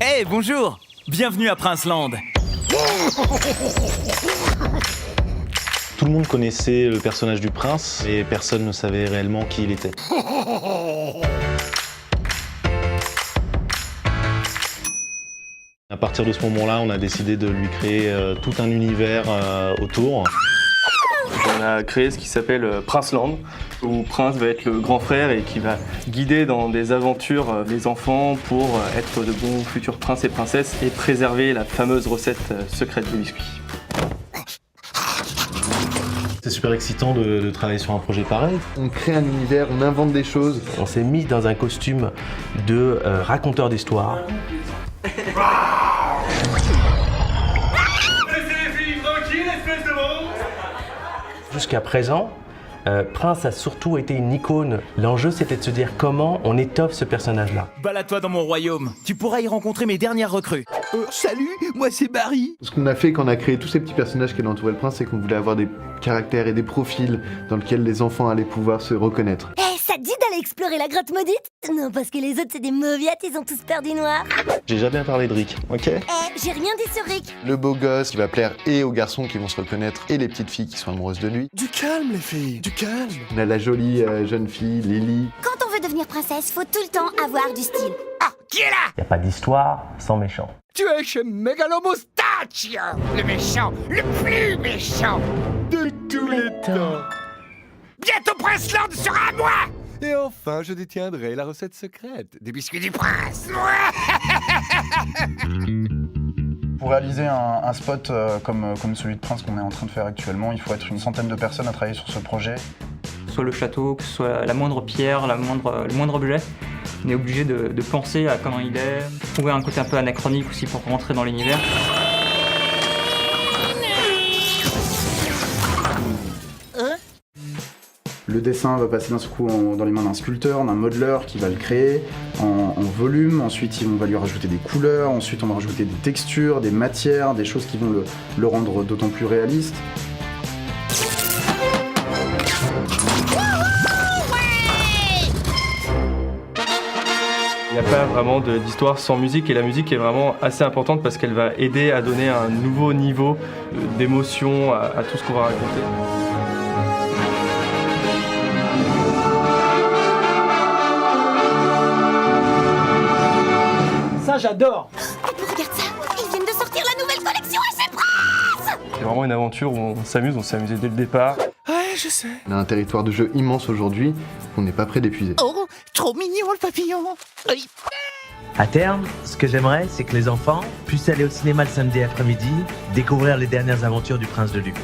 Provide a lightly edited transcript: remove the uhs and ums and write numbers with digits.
Hey, bonjour! Bienvenue à Princeland! Tout le monde connaissait le personnage du prince, et personne ne savait réellement qui il était. À partir de ce moment-là, on a décidé de lui créer tout un univers autour. On a créé ce qui s'appelle Princeland, où Prince va être le grand frère et qui va guider dans des aventures les enfants pour être de bons futurs princes et princesses et préserver la fameuse recette secrète des biscuits. C'est super excitant de travailler sur un projet pareil. On crée un univers, on invente des choses. On s'est mis dans un costume de raconteur d'histoire. Jusqu'à présent, Prince a surtout été une icône. L'enjeu, c'était de se dire comment on étoffe ce personnage-là. Balade-toi dans mon royaume. Tu pourras y rencontrer mes dernières recrues. Salut, moi c'est Barry. Ce qu'on a fait quand on a créé tous ces petits personnages qui allaient entourer le prince, c'est qu'on voulait avoir des caractères et des profils dans lesquels les enfants allaient pouvoir se reconnaître. Ça te dit d'aller explorer la grotte maudite? Non, parce que les autres c'est des mauviettes, ils ont tous peur du noir. J'ai jamais parlé de Rick, ok? J'ai rien dit sur Rick. Le beau gosse qui va plaire et aux garçons qui vont se reconnaître et les petites filles qui sont amoureuses de lui. Du calme les filles, du calme. On a la jolie jeune fille, Lily. Quand on veut devenir princesse, faut tout le temps avoir du style. Ah, qui est là? Il n'y a pas d'histoire sans méchant. Tu es chez Megalomoustache, le méchant, le plus méchant de tous les temps. Bientôt Princeland sera à moi. Et enfin, je détiendrai la recette secrète des biscuits du prince. Pour réaliser un spot comme celui de Prince qu'on est en train de faire actuellement, il faut être une centaine de personnes à travailler sur ce projet. Que ce soit le château, que ce soit la moindre pierre, le moindre objet, on est obligé de penser à comment il est, trouver un côté un peu anachronique aussi pour rentrer dans l'univers. Le dessin va passer d'un coup dans les mains d'un sculpteur, d'un modeleur qui va le créer en volume. Ensuite, on va lui rajouter des couleurs. Ensuite, on va rajouter des textures, des matières, des choses qui vont le rendre d'autant plus réaliste. Il n'y a pas vraiment d'histoire sans musique et la musique est vraiment assez importante parce qu'elle va aider à donner un nouveau niveau d'émotion à tout ce qu'on va raconter. Ça, j'adore! Regarde ça, ils viennent de sortir la nouvelle collection chez Prince! C'est vraiment une aventure où on s'est amusé dès le départ. Ouais, je sais. On a un territoire de jeu immense aujourd'hui qu'on n'est pas prêt d'épuiser. Oh, trop mignon le papillon. Oui. À terme, ce que j'aimerais, c'est que les enfants puissent aller au cinéma le samedi après-midi, découvrir les dernières aventures du Prince de Luc.